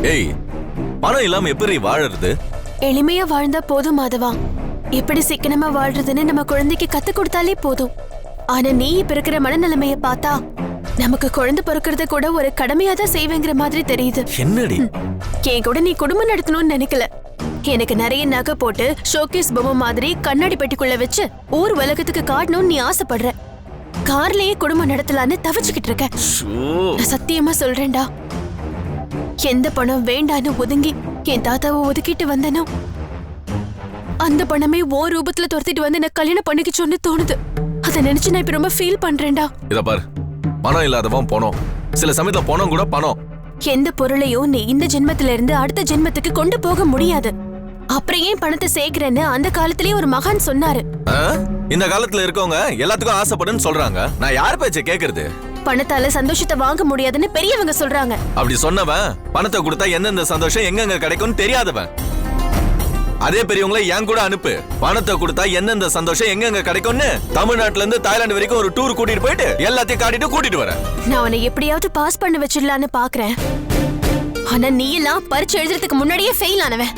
ஏய், பணம் இல்லாம எப்படி வாழறது? எளிமையா வாழ்ந்தா போதும் மாதவா. எப்படி சிக்கனமா வாழ்றதுன்னு நம்ம குழந்தைக்கு கத்து கொடுத்தாலே போதும். ஆனா நீ இப்ப இருக்கிற மனநிலைமைய பார்த்தா நமக்கு குழந்தை பிறக்கிறத கூட ஒரு கடமையா தான் செய்வேங்கிற மாதிரி தெரியுது. என்னடி? என் கூட நீ குடும்பம் நடத்தணும்னு நினைக்கல. எனக்கு நிறைய நகை போட்டு ஷோகேஸ் பொம்மை மாதிரி கண்ணாடி பெட்டிக்குள்ள வச்சு ஊர் உலகத்துக்கு காட்டணும்னு நீ ஆசைப்படுற. கார்லயே குடும்பம் நடத்தலான்னு தவிச்சுக்கிட்டு இருக்க. நான் சத்தியமா சொல்றேன்டா, எந்த பணம் வேண்டான்னு ஒதுங்கி என் தாத்தாவை ஒதுக்கிட்டு வந்தனோ அந்த பணமே ஓ ரூபத்துல துரத்திட்டு வந்து நான் கல்யாணம் பண்ணிக்கிச்சோன்னு தோணுது. அதை நினைச்சு நான் இப்ப ரொம்ப ஃபீல் பண்றேன்டா. இத பாரு, பணம் இல்லாதவன் பணம், சில சமயத்துல பணம் கூட பணம். எந்த பொருளையும் நீ இந்த ஜென்மத்துல இருந்து அடுத்த ஜென்மத்துக்கு கொண்டு போக முடியாது. அப்புறம் ஏன் பணத்தை சேர்க்கிறேன்னு அந்த காலத்திலேயே ஒரு மகான் சொன்னாரு. இந்த காலத்துல இருக்கவங்க எல்லாத்துக்கும் ஆசைப்படுன்னு சொல்றாங்க. நான் யார் பேச்ச கேக்குறது? பணத்தால சந்தோஷத்தை வாங்க முடியாதுன்னு பெரியவங்க சொல்றாங்க. அப்படி சொன்னவன் பணத்தை கொடுத்தா எந்தெந்த சந்தோஷம் எங்கெங்க கிடைக்கும்னு தெரியாதவன். அதே பெரியவங்கள என் கூட அனுப்பு. பணத்தை கொடுத்தா எந்தெந்த சந்தோஷம் எங்கெங்க கிடைக்கும்னு தமிழ்நாட்டுல இருந்து தாய்லாந்து வரைக்கும் ஒரு டூர் கூட்டிட்டு போயிட்டு எல்லாத்தையும் காட்டிட்டு கூட்டிட்டு வரேன். நான் உன்னை எப்படியாவது பாஸ் பண்ண வச்சிடலான்னு பாக்குறேன். ஆனா நீ எல்லாம் பரீட்சை எழுதுறதுக்கு முன்னாடியே ஃபெயில் ஆனவன்.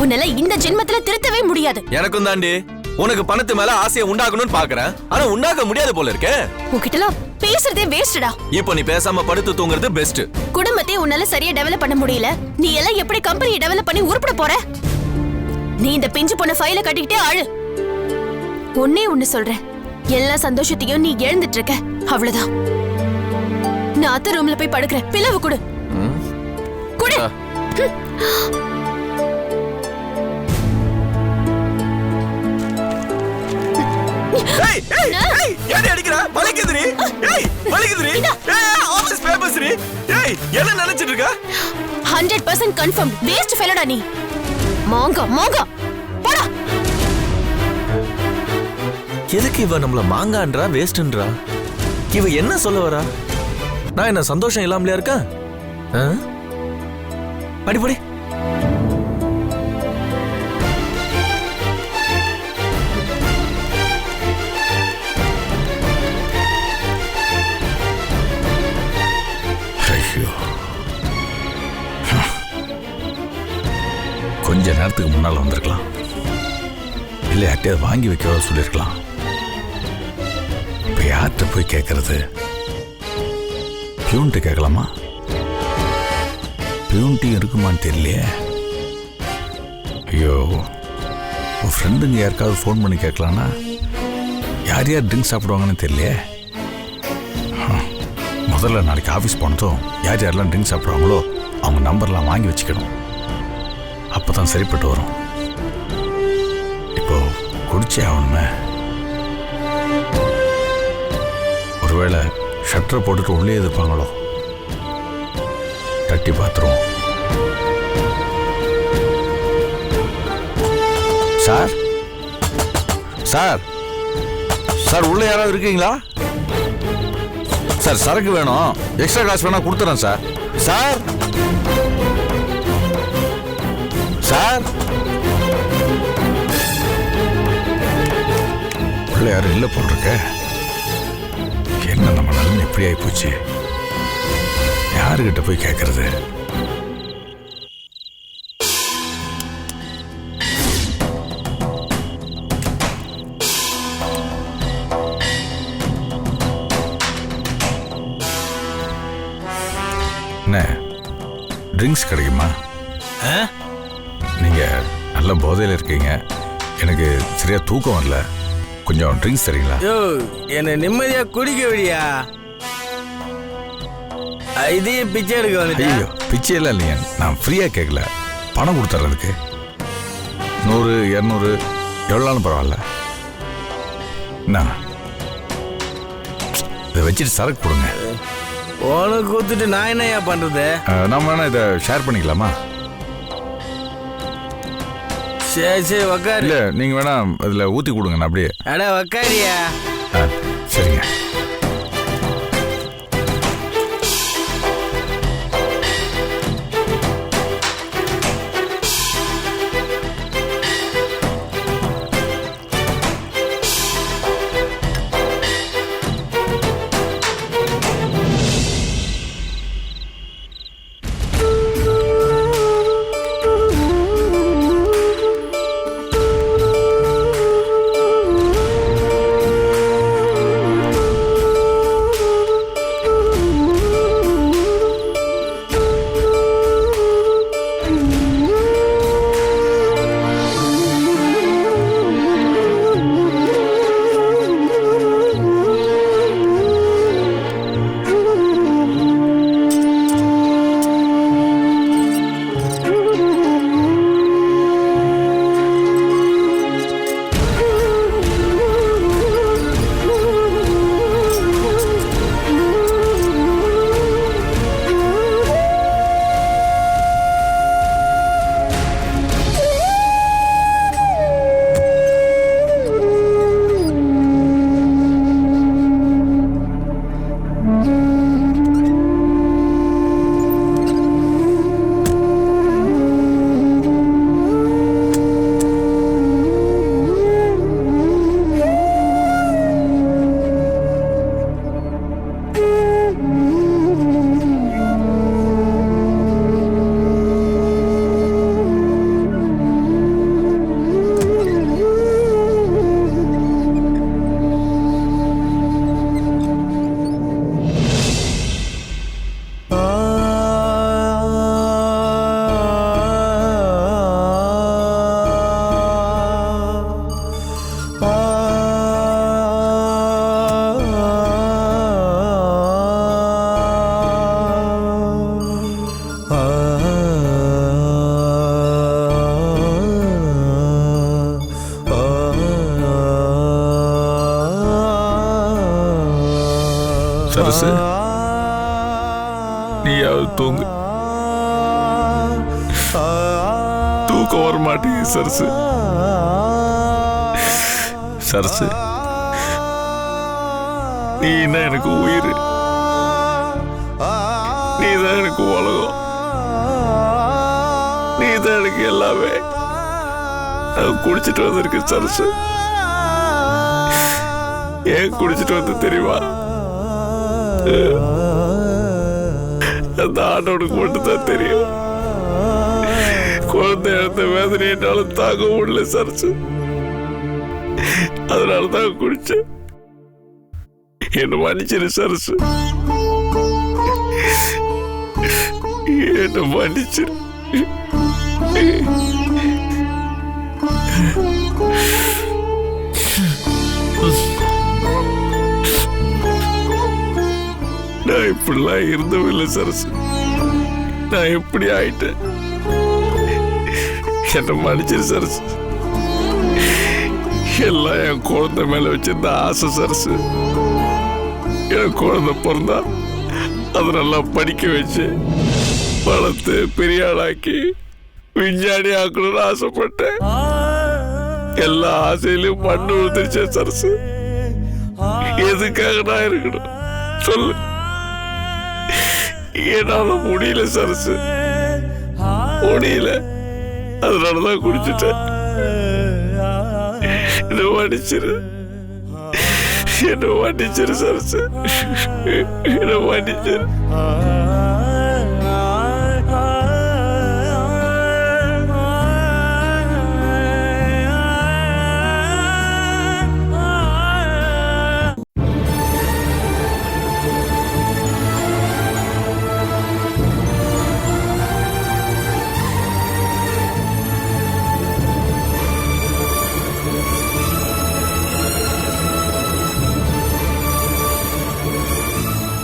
உன்னால இந்த ஜென்மத்துல திருத்தவே முடியாது. எனக்கும் தாண்டி உனக்கு பணத்து மேல ஆசையை உண்டாக்கணும்னு பாக்குறேன். ஆனா உண்டாக்க முடியாது போல இருக்கே. உன்கிட்டலாம் பேசுறதே வேஸ்டடா. இப்போ நீ பேசாம படுத்து தூங்குறது பெஸ்ட். குடும்பத்தை உன்னால சரியா டெவலப் பண்ண முடியல. நீ எல்லாம் எப்படி கம்பெனியை டெவலப் பண்ணி உருப்பட போற? நீ இந்த பிஞ்சு போன ஃபைல கட்டிக்கிட்டே ஆளு. ஒன்னே ஒண்ணு சொல்றேன், எல்லா சந்தோஷத்தையும் நீ இழந்துட்டு இருக்க, அவ்வளவுதான். நான் அத்தை ரூம்ல போய் படுக்கிறேன். பிளவு கொடு. கொடு. என்ன நினைச்சிட்டு இருக்க? 100% கன்ஃபார்ம் வேஸ்ட் ஃபெலோடா நீ. மாங்கா மாங்கா போடா. எதுக்கு இவ நம்மள மாங்கான்றா வேஸ்ட்ன்றா? இவ என்ன சொல்ல வரா? நான் என்ன சந்தோஷம் இல்லாமலையா இருக்கேன்? அடிப்படி. கொஞ்ச நேரத்துக்கு முன்னால் வந்திருக்கலாம், இல்லை யார்ட்டையாவது வாங்கி வைக்க சொல்லியிருக்கலாம். இப்போ யார்கிட்ட போய் கேட்கறது? பியூன்ட்டு கேட்கலாமா? பியூன்ட்டியும் இருக்குமான்னு தெரியலையே. ஐயோ, உன் ஃப்ரெண்டுங்க யாருக்காவது ஃபோன் பண்ணி கேட்கலான்னா யார் யார் ட்ரிங்க்ஸ் சாப்பிடுவாங்கன்னு தெரியலையே. முதல்ல நாளைக்கு ஆஃபீஸ் போனதும் யார் யாரெல்லாம் ட்ரிங்க்ஸ் சாப்பிடுவாங்களோ அவங்க நம்பர்லாம் வாங்கி வச்சுக்கணும். அப்பதான் சரிப்பட்டு வரும். இப்போ குடிச்சே ஆகணுமே. ஒருவேளை ஷட்டரை போட்டுட்டு உள்ளே இருப்பாங்களோ, தட்டி பார்த்துருவோம். சார் சார் சார், உள்ள யாராவது இருக்கீங்களா? சார் சரக்கு வேணும், எக்ஸ்ட்ரா காசு வேணா கொடுத்துறேன் சார். சார் சார், உள்ள யாரும் இல்லை போட்டிருக்க. என்ன நம்ம நிலைமை எப்படி ஆகி போச்சு? யாருக்கிட்ட போய் கேட்கறது? என்ன ட்ரிங்க்ஸ் கிடைக்குமா? நீங்க நல்ல போதையில் இருக்கீங்க, எனக்கு சரியா தூக்கம் வரல, கொஞ்சம் ட்ரிங்க்ஸ் தரீங்களா? என்ன நிம்மதியா குடிக்க விடியா? இதையும் பிச்சை எடுக்க வந்து? ஐயோ, பிச்சை எல்லாம் இல்லைங்க, நான் ஃப்ரீயா கேட்கல, பணம் கொடுத்துறதுக்கு 100 200 எவ்வளோனாலும் பரவாயில்ல. என்ன இதை வச்சுட்டு சரக்கு கொடுங்க. உனக்கு கொடுத்துட்டு நான் என்னையா பண்றது? நம்ம வேணா இதை ஷேர் பண்ணிக்கலாமா? சரி சரி உக்காரு. இல்லை நீங்கள் வேணா இதில் ஊற்றி கொடுங்க, நான் அப்படியே. அட உக்காரியா. சரிங்க. சரசு நீயாவது தூங்கு. தூக்கம் வர மாட்டேங்குது சரசு. சரசு நீ என்ன எனக்கு உயிர், நீதான் எனக்கு உலகம், நீதான் எனக்கு எல்லாமே. குடிச்சிட்டு வந்திருக்கு சரசு. ஏன் குடிச்சிட்டு வந்து தெரியுமா? அந்த ஆண்டவனுக்கு மட்டும்தான் தெரியும். குழந்தை இழந்த வேதனை என்னாலும் தாங்க முடியல சரசு. அதனாலதான் குடிச்சேன். என்ன மன்னிச்சிரு சரசு, என்ன மன்னிச்சிரு. நான் இப்படிலாம் இருந்தவில்லை சரசு. நான் எப்படி ஆயிட்டேன். என்ன மன்னிச்சிரு சரசு. எல்லாம் என் குழந்தை மேல வச்சிருந்த ஆசை சரசு. என் குழந்தை பிறந்தா அதை நல்லா படிக்க வச்சு வளர்த்து பெரிய ஆளாக்கி விஞ்ஞானி ஆக்கணும்னு ஆசைப்பட்டேன். எல்லா ஆசையிலும் மண்ணு விழுந்துருச்சேன் சரசு. எதுக்காக நான் இருக்கணும் சொல்லு? என்னால முடியல சரசு, முடியல. அதனாலதான் குடிச்சிட்டேன். என்ன மன்னிச்சிரு, என்ன மன்னிச்சிரு சரசு, என்ன மன்னிச்சிரு.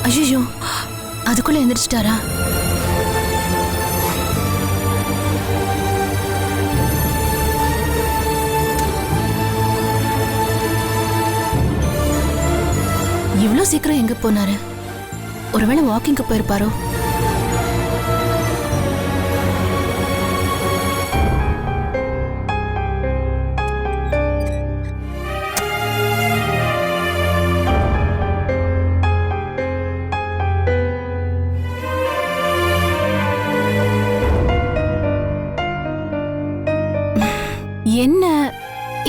ஐயோ, அதுக்குள்ள எந்திரிச்சிட்டாரா? இவ்ளோ சீக்கிரம் எங்க போனாரு? ஒருவேளை வாக்கிங்க்கு போயிருப்பாரோ? என்ன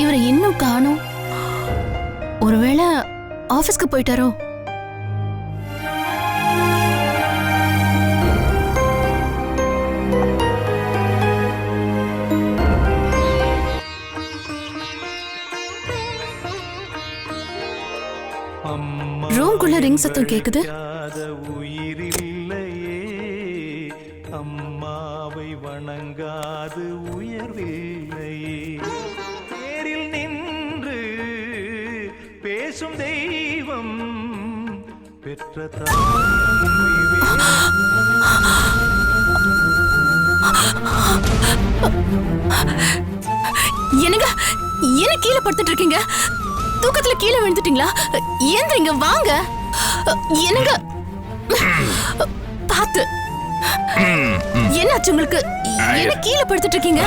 இவரை இன்னும் காணோம்? ஒருவேளை ஆபீஸ்க்கு போயிட்டாரோ? ரூம்குள்ள ரிங் சத்தம் கேக்குது. அம்மாவை வணங்காது உயர்வில்லையே. நேரில் நின்று பேசும் தெய்வம் பெற்ற என்னங்க, என்ன கீழே படுத்துட்டு இருக்கீங்க? தூக்கத்துல கீழே விழுந்துட்டீங்களா? ஏந்திரிங்க, வாங்க. என்னங்க பாத்து, என்னாச்சு உங்களுக்கு? என்ன கீழே படுத்துட்டு இருக்கீங்க?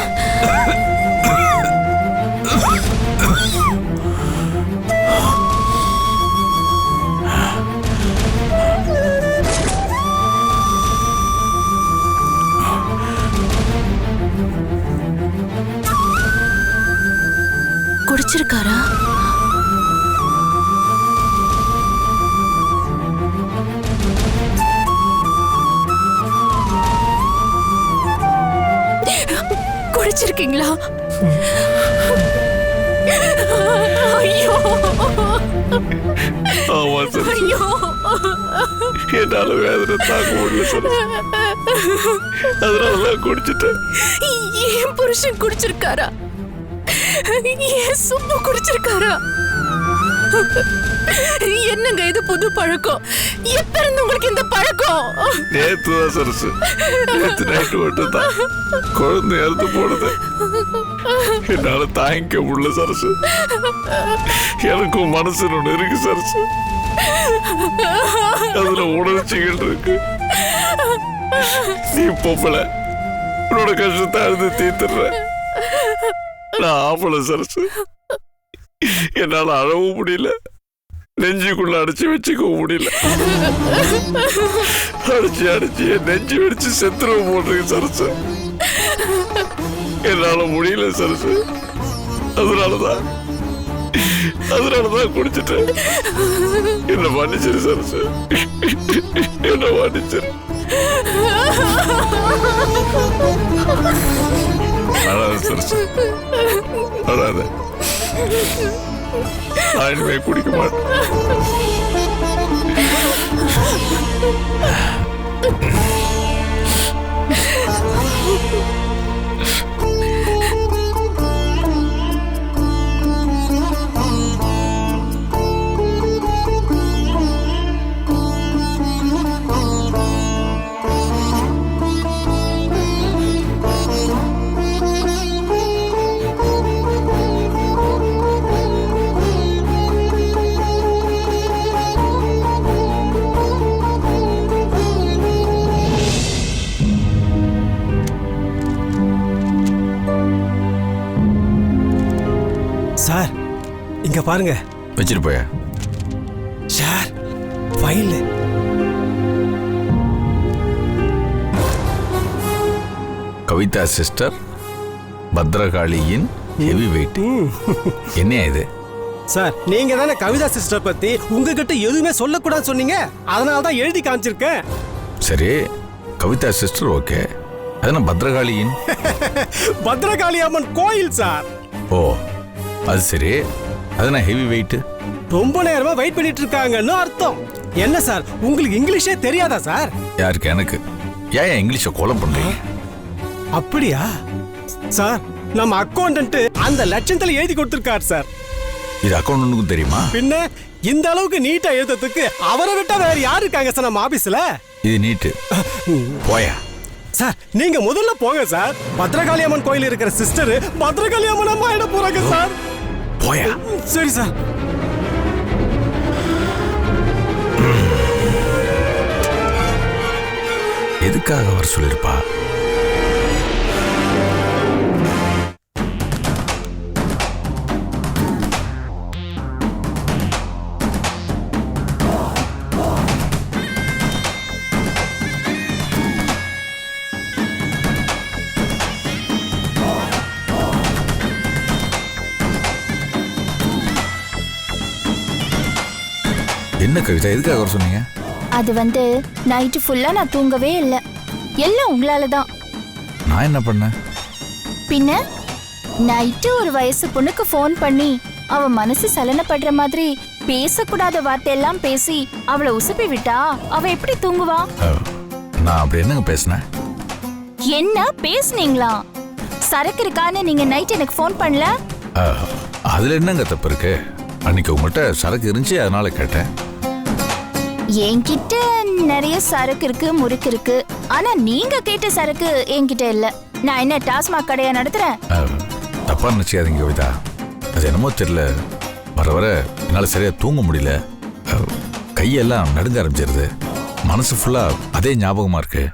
குடிச்சிருக்காரா? குடிச்சிருக்கீங்களா? ஐயோ, ஐயோ, என்னால வேதனை தாங்க முடியல சரசு. அதனாலதான் குடிச்சிட்டேன். ஏன் புருஷன் குடிச்சிருக்காரா? ஏன் சுப்பு குடிச்சிருக்காரா? என்னங்க இது புது பழக்கம்? எப்ப இருந்து உங்களுக்கு இந்த பழக்கம்? நேத்துதான் சரசு, நேத்து நைட்டு மட்டும் தான் குழந்தை இறந்து போனது. என்னால தாங்கிக்க முடியல சரசு. எனக்கும் மனசு ஒண்ணு இருக்கு சரசு. அதுல உணர்ச்சிகள் இருக்கு. நீ பொம்பளை, உன்னோட கஷ்டத்தை அழுது தீர்த்துடுற. நான் ஆம்பளை சரசு, என்னால அழவும் முடியல, நெஞ்சுக்குள்ள அடைச்சு வச்சுக்கவும் முடியல. அடிச்சு அடிச்சு என் நெஞ்சு வெடிச்சு செத்துருவ போட்டிருக்கு சரசு. என்னால முடியல சரசு. அதனாலதான் குடிச்சிட்டேன். என்ன மன்னிச்சிரு சரசு, என்ன மன்னிச்சிரு. அழாத சரசு, அழாத. நான் இனிமே குடிக்க மாட்டேன். சார் இங்க பாருங்க. வச்சிட்டு போய சார் ஃபைல். கவிதா சிஸ்டர், பத்ரகாளியின் ஹெவி வெயிட். என்ன இது? சார் நீங்க தானே கவிதா சிஸ்டர் பத்தி உங்ககிட்ட எதுவுமே சொல்லக்கூடாது சொன்னீங்க, அதனால தான் எழுதி காமிச்சிருக்கேன். சரி, கவிதா சிஸ்டர் ஓகே, அதனால பத்ரகாளியின் பத்ரகாளி அம்மன் கோயில் சார். ஓ அது சரி, அதனால ஹெவி வெயிட். ரொம்ப நேரமா வெயிட் பண்ணிட்டு இருக்காங்கன்னு அர்த்தம். என்ன சார் உங்களுக்கு இங்கிலீஷே தெரியாதா சார்? யாருக்கு? எனக்கு. ஏன் இங்கிலீஷை கோலம் பண்றீங்க? அப்படியா சார்? நம்ம அக்கௌண்டன்ட் அந்த லட்சத்துல எழுதி கொடுத்திருக்கார் சார். இது அக்கௌண்டன்ட்டுக்கும் தெரியுமா? பின்ன இந்த அளவுக்கு நீட்டா எழுதுறதுக்கு அவரை விட்டா வேற யாரு இருக்காங்க சார் நம்ம ஆபீஸ்ல? இது நீட்டு. போயா சார் நீங்க முதல்ல போங்க சார். பத்ரகாளி அம்மன் கோயில் இருக்கிற சிஸ்டர் பத்ரகாளி அம்மன் அம்மா ஆயிட போறாங்க சார். போயா. சரி சார். எதுக்காக வர சொல்லிருப்பா? என்ன கவிதா, எதுக்காக வர சொன்னீங்க? அது வந்து நைட்டு ஃபுல்லா நான் தூங்கவே இல்லை. எல்லாம் உங்களால தான். நான் என்ன பண்ணேன்? பின்ன நைட்டு ஒரு வயசு பொண்ணுக்கு ஃபோன் பண்ணி அவ மனசு சலனப்படுற மாதிரி பேசக்கூடாத வார்த்தையெல்லாம் பேசி அவளை உசுப்பி விட்டா அவ எப்படி தூங்குவா? நான் அப்படி என்னங்க பேசினேன்? என்ன பேசுனீங்களா? சரக்கு இருக்கான்னு நீங்க நைட் எனக்கு ஃபோன் பண்ணல? அதுல என்னங்க தப்பு இருக்கு? அன்னைக்கு உங்கள்கிட்ட சரக்கு இருந்துச்சு, அதனால கேட்டேன். என்கிட்ட நிறைய சரக்கு இருக்கு, முறுக்கு இருக்கு. ஆனா நீங்க கேட்ட சரக்கு என்கிட்ட இல்ல. நான் என்ன டாஸ்மாக் கடையா நடத்துறேன்? தப்பா நினைச்சாதீங்க கவிதா. அது என்னமோ தெரியல, வர வர என்னால சரியா தூங்க முடியல. கையெல்லாம் நடுங்க ஆரம்பிச்சிருது, மனசு ஃபுல்லா அதே ஞாபகமா இருக்கு.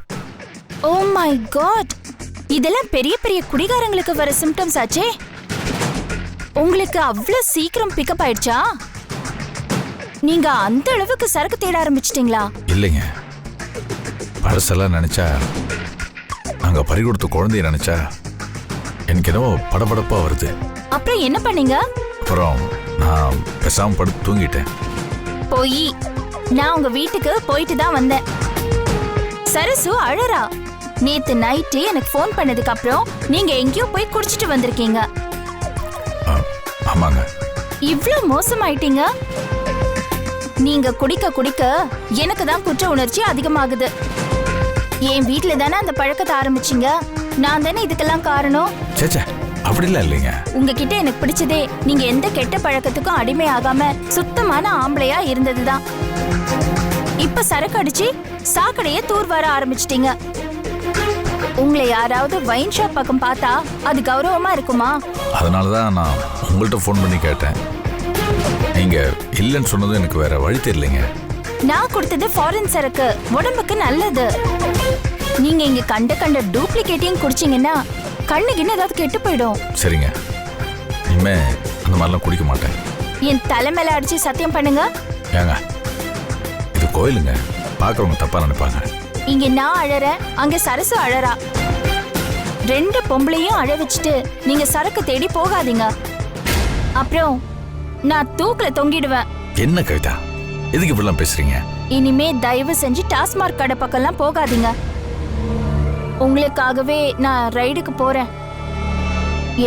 ஓ மை காட், இதெல்லாம் பெரிய பெரிய குடிகாரங்களுக்கு வர சிம்டம்ஸ் ஆச்சே. உங்களுக்கு அவ்வளவு சீக்கிரம் பிக்கப் ஆயிடுச்சா? நீங்க அந்த அளவுக்கு சரக்கு தேட ஆரம்பிச்சிட்டீங்களா? இல்லைங்க, பழசெல்லாம் நினைச்சா, நாங்க பறி கொடுத்த குழந்தைய நினைச்சா எனக்கு என்னவோ படபடப்பா வருது. அப்புறம் என்ன பண்ணீங்க? அப்புறம் நான் பேசாம படுத்து தூங்கிட்டேன். போய் நான் உங்க வீட்டுக்கு போயிட்டு தான் வந்தேன். சரசு அழறா. நேத்து நைட்டு எனக்கு ஃபோன் பண்ணதுக்கு அப்புறம் நீங்க எங்கேயோ போய் குடிச்சிட்டு வந்திருக்கீங்க. ஆமாங்க. இவ்ளோ மோசமாயிட்டீங்க. நீங்க குடிக்க குடிக்க எனக்கு தான் குற்ற உணர்ச்சி அதிகமாகுது. என் வீட்ல தானே அந்த பழக்கத்தை ஆரம்பிச்சீங்க. நான் தானே இதுக்கெல்லாம் காரணம். சேச்சே, அப்படிலாம் இல்லைங்க. உங்ககிட்ட எனக்கு பிடிச்சதே நீங்க எந்த கெட்ட பழக்கத்துக்கும் அடிமை ஆகாம சுத்தமான ஆம்பளையா இருந்ததுதான். இப்ப சரக்கு அடிச்சு சாக்கடையே தூர் வர ஆரம்பிச்சிட்டீங்க. உங்களை யாராவது வைன் ஷாப் பக்கம் பார்த்தா அது கௌரவமா இருக்குமா? அதனாலதான் நான் உங்கள்கிட்ட ஃபோன் பண்ணி கேட்டேன். நீங்க இல்லைன்னு சொன்னதும் எனக்கு வேற வழி தெரியலைங்க. நான் கொடுத்தது ஃபாரின் சரக்கு, உடம்புக்கு நல்லது. நீங்க இங்க கண்ட டூப்ளிகேட்டையும் குடிச்சீங்கன்னா கண்ணுக்கு ஏதாவது கெட்டு போயிடும். சரிங்க, இனிமே அந்த மாதிரிலாம் குடிக்க மாட்டேன். என் தலைமையில அடிச்சு சத்தியம் பண்ணுங்க. ஏங்க, இது கோயிலுங்க, பார்க்கறவங்க தப்பா நினைப்பாங்க. இங்க நான் அழறேன், அங்க சரசு அழறா. 2 பொம்பளையும் அழ வச்சுட்டு நீங்க சரக்கு தேடி போகாதீங்க. அப்புறம் நான் தூக்குல தொங்கிடுவேன். என்ன கவிதா, எதுக்கு இப்படிலாம் பேசுறீங்க? இனிமே தயவு செஞ்சு டாஸ்மார்க் கடை பக்கம்லாம் போகாதீங்க. உங்களுக்காகவே நான் ரைடுக்கு போறேன்.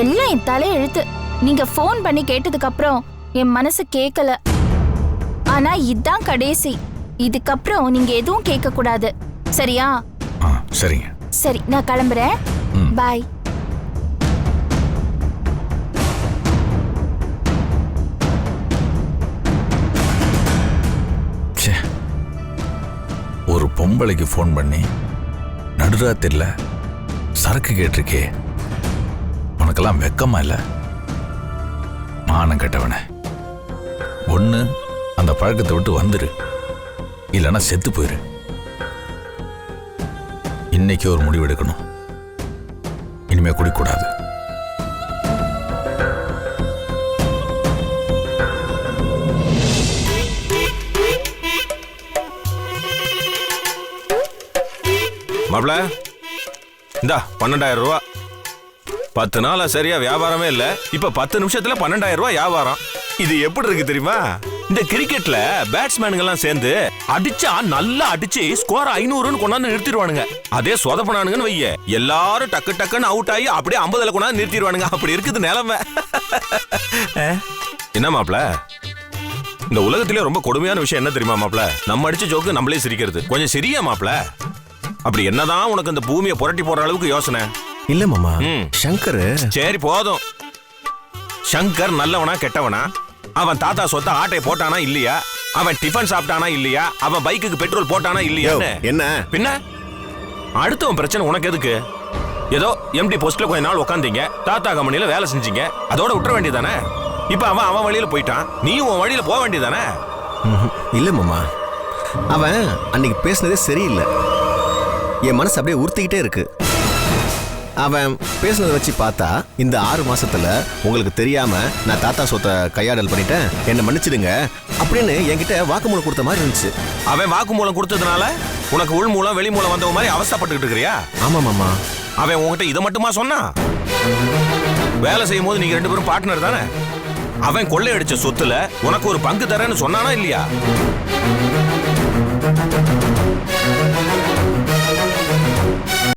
எல்லாம் என் தலை எழுத்து. நீங்க ஃபோன் பண்ணி கேட்டதுக்கு அப்புறம் என் மனசு கேட்கல. ஆனா இதுதான் கடைசி. இதுக்கப்புறம் நீங்க எதுவும் கேட்க கூடாது, சரியா? சரிங்க. சரி, நான் கிளம்புறேன். பாய். ஒரு பொம்பளைக்கு ஃபோன் பண்ணி நடுராத்திரில சரக்கு கேட்டிருக்கே, உனக்கெல்லாம் வெக்கமா இல்ல? மானம் கெட்டவன, ஒண்ணு அந்த பழக்கத்தை விட்டு வந்துரு, இல்லைன்னா செத்து போயிரு. இன்னைக்கு ஒரு முடிவு எடுக்கணும். இனிமே குடிக்கூடாது. மாப்ள, இந்தா 12,000 ரூபா. 10 நாளா சரியா வியாபாரமே இல்ல. இப்ப 10 நிமிஷத்துல 12,000 ரூபாய் வியாபாரம். இது எப்படி இருக்கு தெரியுமா? இந்த கிரிக்கெட்ல பேட்ஸ்மேனுங்க எல்லாம் சேர்ந்து அடிச்சா நல்லா அடிச்சு ஸ்கோர் 500ன்னு கொண்டாந்து நிறுத்திடுவானுங்க. அதே சொதப்பனானுங்கன்னு வைய, எல்லாரும் டக்கு டக்குன்னு அவுட் ஆகி அப்படியே 50ல கொண்டாந்து நிறுத்திடுவானுங்க. அப்படி இருக்குது நிலைமை. என்ன மாப்ள, இந்த உலகத்திலே ரொம்ப கொடுமையான விஷயம் என்ன தெரியுமா மாப்ள? நம்ம அடிச்ச ஜோக்கு நம்மளே சிரிக்கிறது. கொஞ்சம் சரியா மாப்ள? அப்படி என்னதான் உனக்கு இந்த பூமியை புரட்டி போற அளவுக்கு யோசனை? இல்ல மாமா, சங்கர். சரி போதும். சங்கர் நல்லவனா கெட்டவனா? அவன் தாத்தா சொத்த ஆட்டையை போட்டானா இல்லையா? அவன் டிஃபன் சாப்பிட்டானா இல்லையா? அவன் பைக்குக்கு பெட்ரோல் போட்டானா இல்லையா? என்ன பின்ன அடுத்தவன் பிரச்சனை உனக்கு எதுக்கு? ஏதோ எம்டி போஸ்ட்ல கொஞ்ச நாள் உட்காந்தீங்க, தாத்தா கம்பெனில வேலை செஞ்சீங்க, அதோட விட்டுற வேண்டியதானே? இப்ப அவன் வழியில போயிட்டான், நீயும் உன் வழியில போக வேண்டியதானே? இல்ல மாமா, அவன் அன்னைக்கு பேசினதே சரியில்லை. என் மனசு அப்படியே உறுத்திக்கிட்டே இருக்கு. அவன் பேசுனதை வச்சு பார்த்தா இந்த 6 மாசத்துல உங்களுக்கு தெரியாம நான் தாத்தா சொத்தை கையாடல் பண்ணிட்டேன், என்ன மன்னிச்சிடுங்க அப்படின்னு என்கிட்ட வாக்குமூலம் கொடுத்த மாதிரி இருந்துச்சு. அவன் வாக்குமூலம் கொடுத்ததுனால உனக்கு உள் மூலம் வெளி மூலம் வந்த மாதிரி அவஸ்தைப்பட்டுக்கிட்டு இருக்கிறியா? ஆமா மாமா. அவன் உங்ககிட்ட இதை மட்டுமா சொன்னா? வேலை செய்யும் போது நீங்க 2 பேரும் பார்ட்னர் தானே? அவன் கொள்ளையடிச்ச சொத்துல உனக்கு ஒரு பங்கு தரேன்னு சொன்னானா இல்லையா?